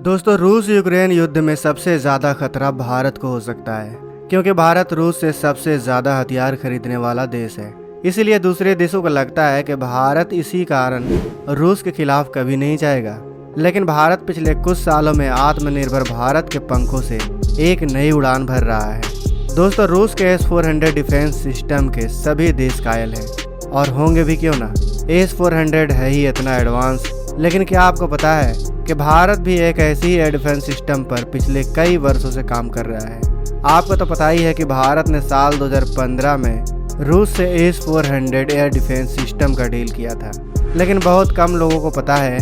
दोस्तों, रूस यूक्रेन युद्ध में सबसे ज़्यादा खतरा भारत को हो सकता है, क्योंकि भारत रूस से सबसे ज़्यादा हथियार खरीदने वाला देश है। इसीलिए दूसरे देशों को लगता है कि भारत इसी कारण रूस के खिलाफ कभी नहीं जाएगा। लेकिन भारत पिछले कुछ सालों में आत्मनिर्भर भारत के पंखों से एक नई उड़ान भर रहा है। दोस्तों, रूस के S-400 डिफेंस सिस्टम के सभी देश कायल हैं, और होंगे भी क्यों ना। S-400 है ही इतना एडवांस, लेकिन क्या आपको पता है कि भारत भी एक ऐसी ही एयर डिफेंस सिस्टम पर पिछले कई वर्षों से काम कर रहा है। आपको तो पता ही है कि भारत ने साल 2015 में रूस से S-400 एयर डिफेंस सिस्टम का डील किया था। लेकिन बहुत कम लोगों को पता है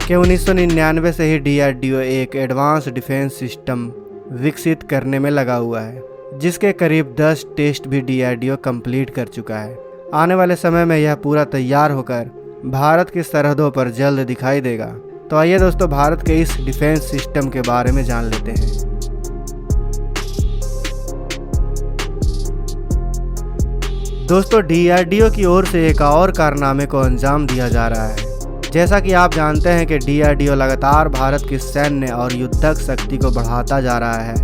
कि 1999 से ही DRDO एक एडवांस डिफेंस सिस्टम विकसित करने में लगा हुआ है, जिसके करीब 10 टेस्ट भी DRDO कंप्लीट कर चुका है। आने वाले समय में यह पूरा तैयार होकर भारत की सरहदों पर जल्द दिखाई देगा। तो आइए दोस्तों, भारत के इस डिफेंस सिस्टम के बारे में जान लेते हैं। दोस्तों, DRDO की ओर से एक और कारनामे को अंजाम दिया जा रहा है। जैसा कि आप जानते हैं कि DRDO लगातार भारत की सैन्य और युद्धक शक्ति को बढ़ाता जा रहा है,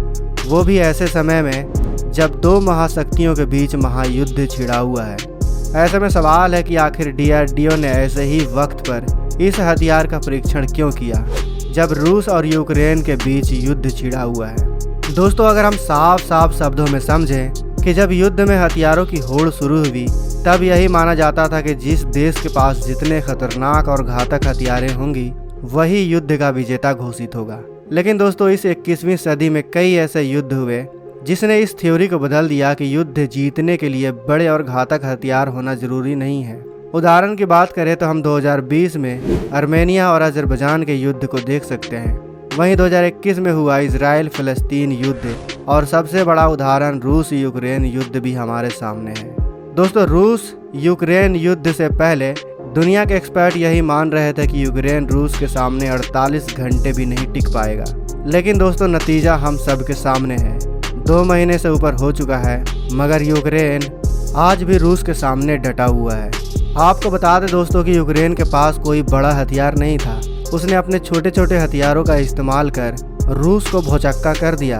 वो भी ऐसे समय में जब दो महाशक्तियों के बीच महायुद्ध छिड़ा हुआ है। ऐसे में सवाल है कि आखिर DRDO ने ऐसे ही वक्त पर इस हथियार का परीक्षण क्यों किया, जब रूस और यूक्रेन के बीच युद्ध छिड़ा हुआ है। दोस्तों, अगर हम साफ साफ शब्दों में समझें कि जब युद्ध में हथियारों की होड़ शुरू हुई, तब यही माना जाता था कि जिस देश के पास जितने खतरनाक और घातक हथियारें होंगी, वही युद्ध का विजेता घोषित होगा। लेकिन दोस्तों, इस 21वीं सदी में कई ऐसे युद्ध हुए जिसने इस थ्योरी को बदल दिया कि युद्ध जीतने के लिए बड़े और घातक हथियार होना जरूरी नहीं है। उदाहरण की बात करें तो हम 2020 में आर्मेनिया और अजरबैजान के युद्ध को देख सकते हैं। वहीं 2021 में हुआ इजराइल फिलिस्तीन युद्ध, और सबसे बड़ा उदाहरण रूस यूक्रेन युद्ध भी हमारे सामने है। दोस्तों, रूस यूक्रेन युद्ध से पहले दुनिया के एक्सपर्ट यही मान रहे थे कि यूक्रेन रूस के सामने 48 घंटे भी नहीं टिक पाएगा। लेकिन दोस्तों, नतीजा हम सबके सामने है। 2 महीने से ऊपर हो चुका है, मगर यूक्रेन आज भी रूस के सामने डटा हुआ है। आपको बता दें दोस्तों कि यूक्रेन के पास कोई बड़ा हथियार नहीं था। उसने अपने छोटे छोटे हथियारों का इस्तेमाल कर रूस को भौचक्का कर दिया।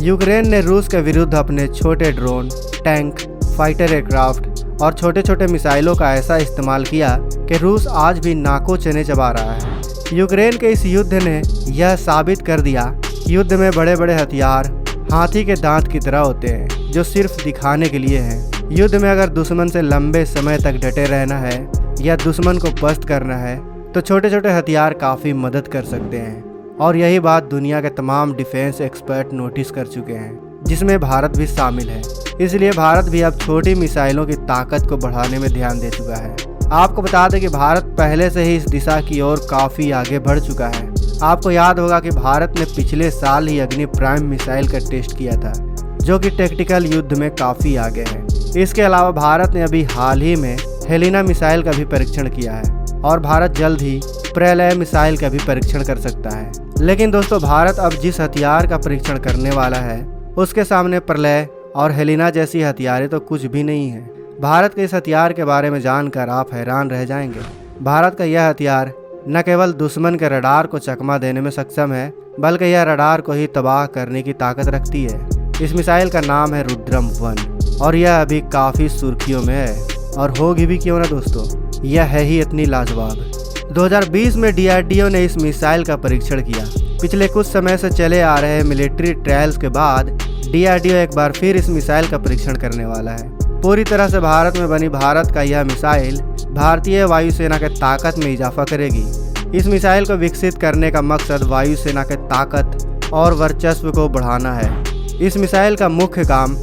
यूक्रेन ने रूस के विरुद्ध अपने छोटे ड्रोन, टैंक, फाइटर एयरक्राफ्ट और छोटे छोटे मिसाइलों का ऐसा इस्तेमाल किया कि रूस आज भी नाकों चने चबा रहा है। यूक्रेन के इस युद्ध ने यह साबित कर दिया कि युद्ध में बड़े बड़े हथियार हाथी के दांत की तरह होते हैं, जो सिर्फ दिखाने के लिए हैं। युद्ध में अगर दुश्मन से लंबे समय तक डटे रहना है या दुश्मन को पस्त करना है, तो छोटे छोटे हथियार काफ़ी मदद कर सकते हैं। और यही बात दुनिया के तमाम डिफेंस एक्सपर्ट नोटिस कर चुके हैं, जिसमें भारत भी शामिल है। इसलिए भारत भी अब छोटी मिसाइलों की ताकत को बढ़ाने में ध्यान दे चुका है। आपको बता दें कि भारत पहले से ही इस दिशा की ओर काफ़ी आगे बढ़ चुका है। आपको याद होगा कि भारत ने पिछले साल ही अग्नि प्राइम मिसाइल का टेस्ट किया था, जो कि टैक्टिकल युद्ध में काफ़ी आगे है। इसके अलावा भारत ने अभी हाल ही में हेलिना मिसाइल का भी परीक्षण किया है, और भारत जल्द ही प्रलय मिसाइल का भी परीक्षण कर सकता है। लेकिन दोस्तों, भारत अब जिस हथियार का परीक्षण करने वाला है, उसके सामने प्रलय और हेलिना जैसी हथियारें तो कुछ भी नहीं है। भारत के इस हथियार के बारे में जानकर आप हैरान रह जाएंगे। भारत का यह हथियार न केवल दुश्मन के रडार को चकमा देने में सक्षम है, बल्कि यह रडार को ही तबाह करने की ताकत रखती है। इस मिसाइल का नाम है रुद्रम 1, और यह अभी काफ़ी सुर्खियों में है, और होगी भी क्यों ना दोस्तों, यह है ही इतनी लाजवाब। 2020 में DRDO ने इस मिसाइल का परीक्षण किया। पिछले कुछ समय से चले आ रहे मिलिट्री ट्रायल्स के बाद DRDO एक बार फिर इस मिसाइल का परीक्षण करने वाला है। पूरी तरह से भारत में बनी भारत का यह मिसाइल भारतीय वायुसेना के ताकत में इजाफा करेगी। इस मिसाइल को विकसित करने का मकसद वायुसेना के ताकत और वर्चस्व को बढ़ाना है। इस मिसाइल का मुख्य काम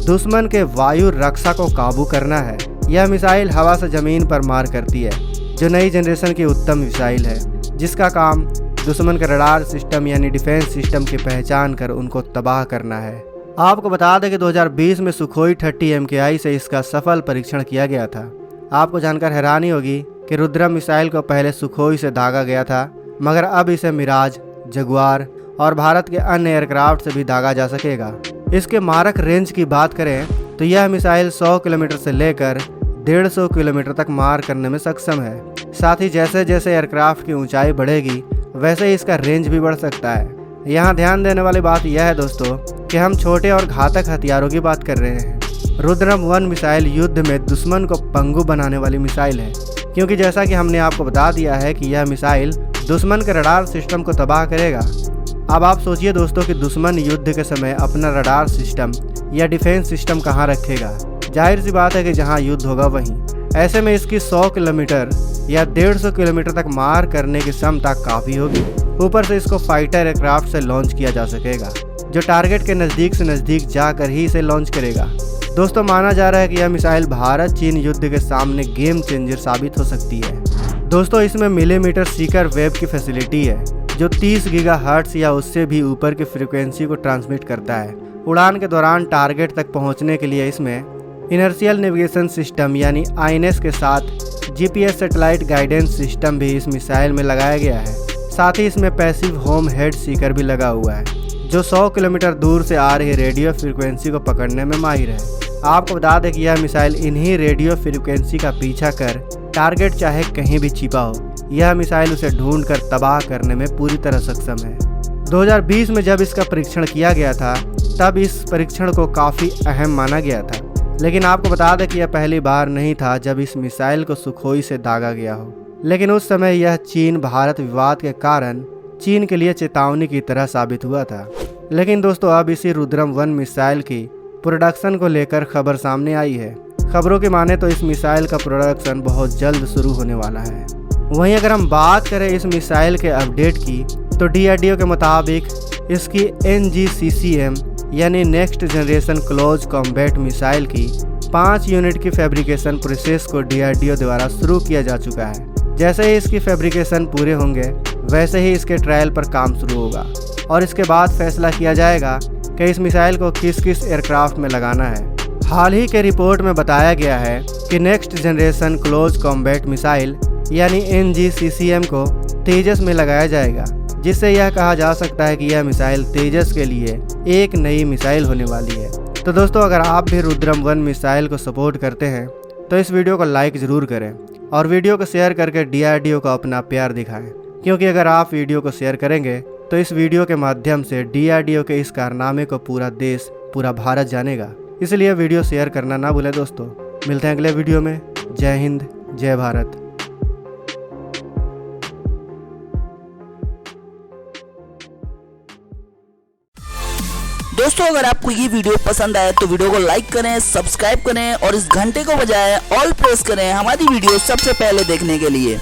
दुश्मन के वायु रक्षा को काबू करना है। यह मिसाइल हवा से ज़मीन पर मार करती है, जो नई जनरेशन की उत्तम मिसाइल है, जिसका काम दुश्मन के रडार सिस्टम यानी डिफेंस सिस्टम की पहचान कर उनको तबाह करना है। आपको बता दें कि 2020 में सुखोई 30 MKI से इसका सफल परीक्षण किया गया था। आपको जानकर हैरानी होगी कि रुद्रम मिसाइल को पहले सुखोई से दागा गया था, मगर अब इसे मिराज, जगुआर और भारत के अन्य एयरक्राफ्ट से भी दागा जा सकेगा। इसके मारक रेंज की बात करें तो यह मिसाइल 100 किलोमीटर से लेकर 150 किलोमीटर तक मार करने में सक्षम है। साथ ही जैसे जैसे एयरक्राफ्ट की ऊंचाई बढ़ेगी, वैसे ही इसका रेंज भी बढ़ सकता है। यहाँ ध्यान देने वाली बात यह है दोस्तों कि हम छोटे और घातक हथियारों की बात कर रहे हैं। रुद्रम 1 मिसाइल युद्ध में दुश्मन को पंगु बनाने वाली मिसाइल है, क्योंकि जैसा कि हमने आपको बता दिया है कि यह मिसाइल दुश्मन के रडार सिस्टम को तबाह करेगा। अब आप सोचिए दोस्तों कि दुश्मन युद्ध के समय अपना रडार सिस्टम या डिफेंस सिस्टम कहाँ रखेगा। जाहिर सी बात है कि जहाँ युद्ध होगा वहीं। ऐसे में इसकी 100 किलोमीटर या 150 किलोमीटर तक मार करने की क्षमता काफ़ी होगी। ऊपर से इसको फाइटर एयरक्राफ्ट से लॉन्च किया जा सकेगा, जो टारगेट के नज़दीक से नज़दीक जाकर ही इसे लॉन्च करेगा। दोस्तों माना जा रहा है कि यह मिसाइल भारत चीन युद्ध के सामने गेम चेंजर साबित हो सकती है। दोस्तों इसमें मिलीमीटर सीकर वेव की फैसिलिटी है, जो 30 गीगाहर्ट्ज़ या उससे भी ऊपर की फ्रीक्वेंसी को ट्रांसमिट करता है। उड़ान के दौरान टारगेट तक पहुंचने के लिए इसमें इनर्शियल नेविगेशन सिस्टम यानी INS के साथ GPS सैटेलाइट गाइडेंस सिस्टम भी इस मिसाइल में लगाया गया है। साथ ही इसमें पैसिव होम हेड सीकर भी लगा हुआ है, जो 100 किलोमीटर दूर से आ रही रेडियो फ्रीक्वेंसी को पकड़ने में माहिर है। आपको बता दें कि यह मिसाइल इन्हीं रेडियो फ्रीक्वेंसी का पीछा कर टारगेट चाहे कहीं भी छिपा हो, यह मिसाइल उसे ढूंढ कर तबाह करने में पूरी तरह सक्षम है। 2020 में जब इसका परीक्षण किया गया था तब इस परीक्षण को काफ़ी अहम माना गया था, लेकिन आपको बता दें कि यह पहली बार नहीं था जब इस मिसाइल को सुखोई से दागा गया हो। लेकिन उस समय यह चीन भारत विवाद के कारण चीन के लिए चेतावनी की तरह साबित हुआ था। लेकिन दोस्तों अब इसी रुद्रम 1 मिसाइल की प्रोडक्शन को लेकर खबर सामने आई है। खबरों की माने तो इस मिसाइल का प्रोडक्शन बहुत जल्द शुरू होने वाला है। वहीं अगर हम बात करें इस मिसाइल के अपडेट की तो DRDO के मुताबिक इसकी NGCCM यानी next generation close combat missile की 5 यूनिट की फैब्रिकेशन प्रोसेस को DRDO द्वारा शुरू किया जा चुका है। जैसे ही इसकी फैब्रिकेशन पूरे होंगे वैसे ही इसके ट्रायल पर काम शुरू होगा और इसके बाद फैसला किया जाएगा कि इस मिसाइल को किस किस एयरक्राफ्ट में लगाना है। हाल ही के रिपोर्ट में बताया गया है कि next generation close combat missile यानी NGCCM को तेजस में लगाया जाएगा, जिससे यह कहा जा सकता है कि यह मिसाइल तेजस के लिए एक नई मिसाइल होने वाली है। तो दोस्तों अगर आप भी रुद्रम 1 मिसाइल को सपोर्ट करते हैं तो इस वीडियो को लाइक ज़रूर करें और वीडियो को शेयर करके DRDO को अपना प्यार दिखाएं, क्योंकि अगर आप वीडियो को शेयर करेंगे तो इस वीडियो के माध्यम से DRDO के इस कारनामे को पूरा देश, पूरा भारत जानेगा। इसलिए वीडियो शेयर करना ना भूलें दोस्तों। मिलते हैं अगले वीडियो में। जय हिंद, जय भारत। दोस्तों अगर आपको ये वीडियो पसंद आए तो वीडियो को लाइक करें, सब्सक्राइब करें और इस घंटे को बजाय ऑल प्रेस करें हमारी वीडियो सबसे पहले देखने के लिए।